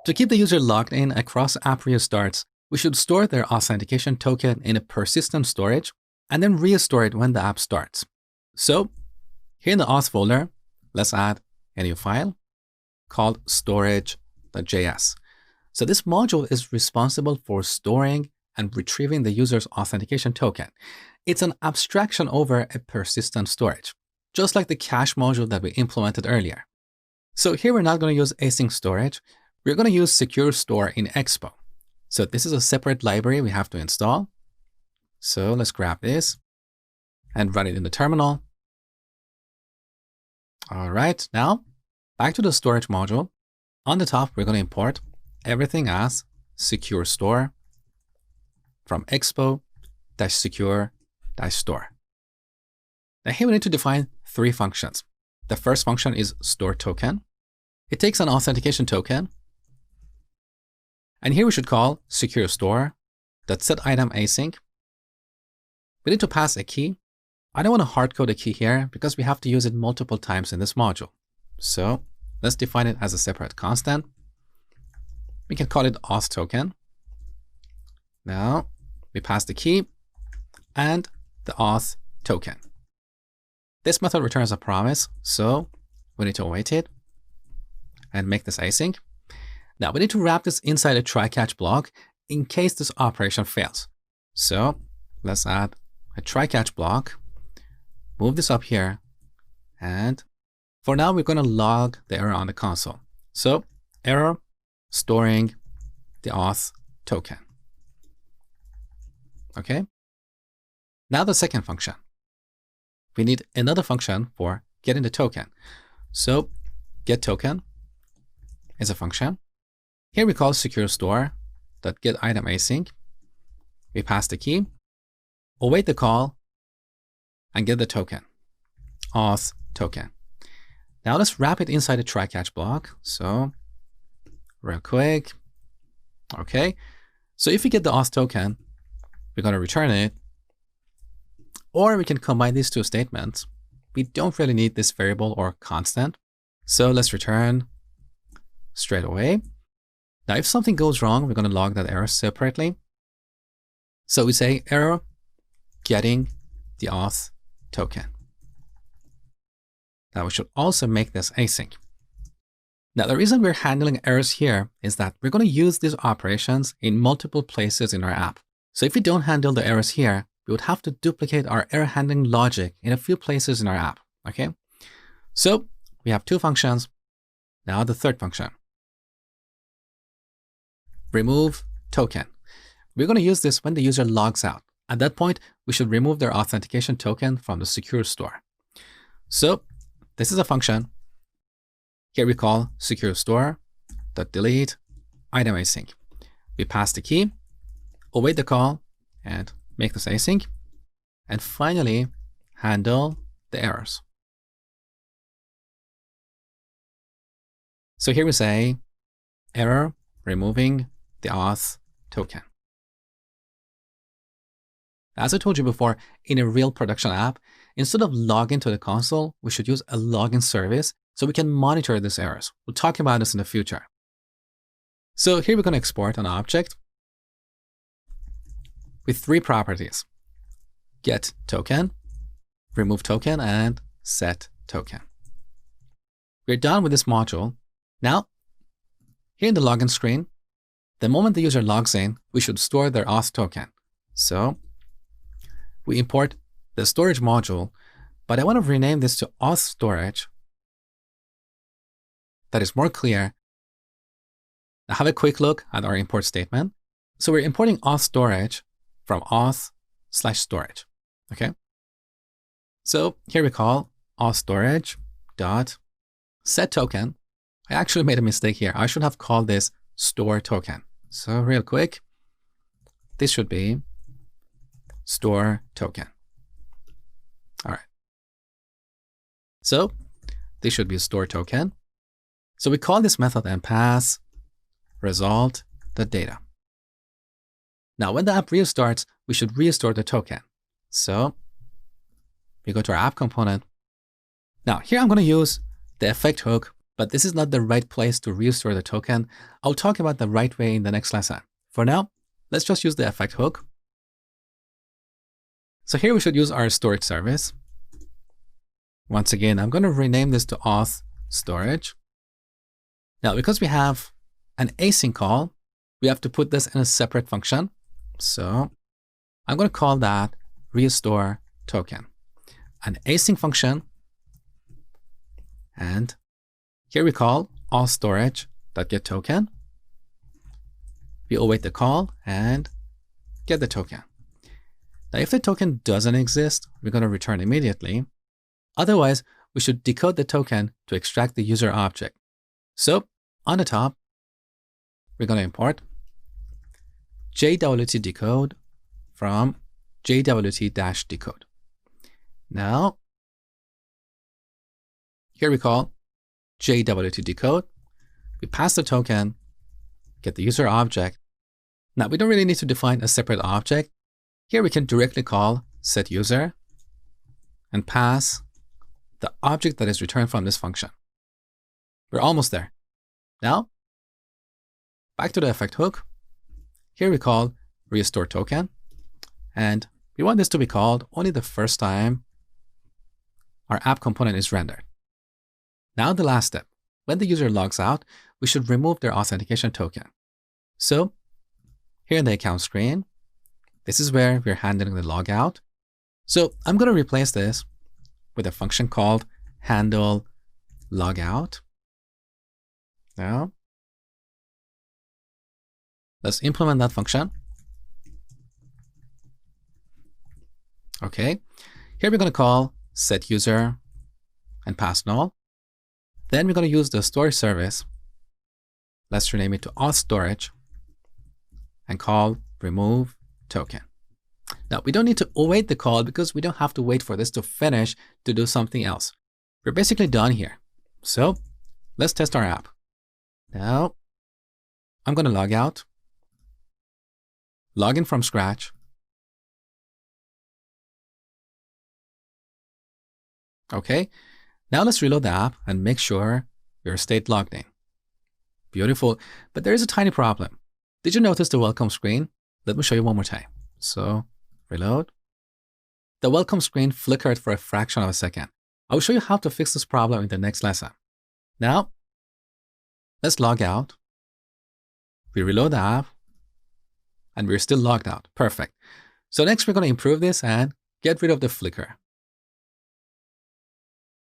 To keep the user logged in across app restarts, we should store their authentication token in a persistent storage and then restore it when the app starts. So here in the auth folder, let's add a new file called storage.js. So this module is responsible for storing and retrieving the user's authentication token. It's an abstraction over a persistent storage, just like the cache module that we implemented earlier. So here we're not going to use async storage. We're going to use secure store in Expo. So this is a separate library we have to install. So let's grab this and run it in the terminal. All right, now back to the storage module. On the top, we're going to import everything as secure store from expo-secure-store. Now here we need to define 3 functions. The first function is store token. It takes an authentication token. And here we should call secure store.setItemAsync. We need to pass a key. I don't want to hard code a key here because we have to use it multiple times in this module. So let's define it as a separate constant. We can call it auth token. Now we pass the key and the auth token. This method returns a promise, so we need to await it and make this async. Now we need to wrap this inside a try-catch block in case this operation fails. So let's add a try-catch block, move this up here, and for now we're going to log the error on the console. So error storing the auth token. Okay. Now the second function. We need another function for getting the token. So getToken is a function. Here we call secure store.getItemAsync. We pass the key, await the call, and get the token, auth token. Now let's wrap it inside a try-catch block. So real quick. Okay. So if we get the auth token, we're going to return it. Or we can combine these 2 statements. We don't really need this variable or constant. So let's return straight away. Now, if something goes wrong, we're going to log that error separately. So we say error getting the auth token. Now we should also make this async. Now, the reason we're handling errors here is that we're going to use these operations in multiple places in our app. So if we don't handle the errors here, we would have to duplicate our error handling logic in a few places in our app. Okay. So we have 2 functions. Now the third function. Remove token. We're going to use this when the user logs out. At that point, we should remove their authentication token from the secure store. So this is a function. Here we call secure store.delete item async. We pass the key, await the call, and make this async. And finally, handle the errors. So here we say error removing the auth token. As I told you before, in a real production app, instead of logging to the console, we should use a login service so we can monitor these errors. We'll talk about this in the future. So here we're going to export an object with 3 properties: get token, remove token, and set token. We're done with this module. Now, here in the login screen, the moment the user logs in, we should store their auth token. So we import the storage module, but I want to rename this to auth storage. That is more clear. Now have a quick look at our import statement. So we're importing auth storage from auth/storage. Okay. So here we call auth storage dot set token. I actually made a mistake here. I should have called this store token. So real quick, this should be store token. All right. So this should be store token. So we call this method and pass result.data. Now, when the app restarts, we should restore the token. So we go to our app component. Now, here I'm going to use the effect hook, but this is not the right place to restore the token. I'll talk about the right way in the next lesson. For now, let's just use the effect hook. So here we should use our storage service. Once again, I'm going to rename this to auth storage. Now, because we have an async call, we have to put this in a separate function. So I'm going to call that restore token, an async function. And here we call auth storage.get token. We await the call and get the token. Now, if the token doesn't exist, we're going to return immediately. Otherwise, we should decode the token to extract the user object. So on the top, we're going to import JWT decode from JWT-decode. Now, here we call JWT decode. We pass the token, get the user object. Now, we don't really need to define a separate object. Here we can directly call setUser and pass the object that is returned from this function. We're almost there. Now, back to the effect hook. Here we call restore token, and we want this to be called only the first time our app component is rendered. Now the last step. When the user logs out, we should remove their authentication token. So here in the account screen, this is where we're handling the logout. So I'm going to replace this with a function called handle logout. Now, let's implement that function. Okay, here we're going to call setUser and pass null. Then we're going to use the storage service. Let's rename it to auth storage and call remove token. Now, we don't need to await the call because we don't have to wait for this to finish to do something else. We're basically done here. So let's test our app. Now, I'm going to log out, log in from scratch. Okay, now let's reload the app and make sure we're state logged in. Beautiful, but there is a tiny problem. Did you notice the welcome screen? Let me show you one more time. So reload. The welcome screen flickered for a fraction of a second. I will show you how to fix this problem in the next lesson. Now, let's log out. We reload the app and we're still logged out. Perfect. So next we're going to improve this and get rid of the flicker.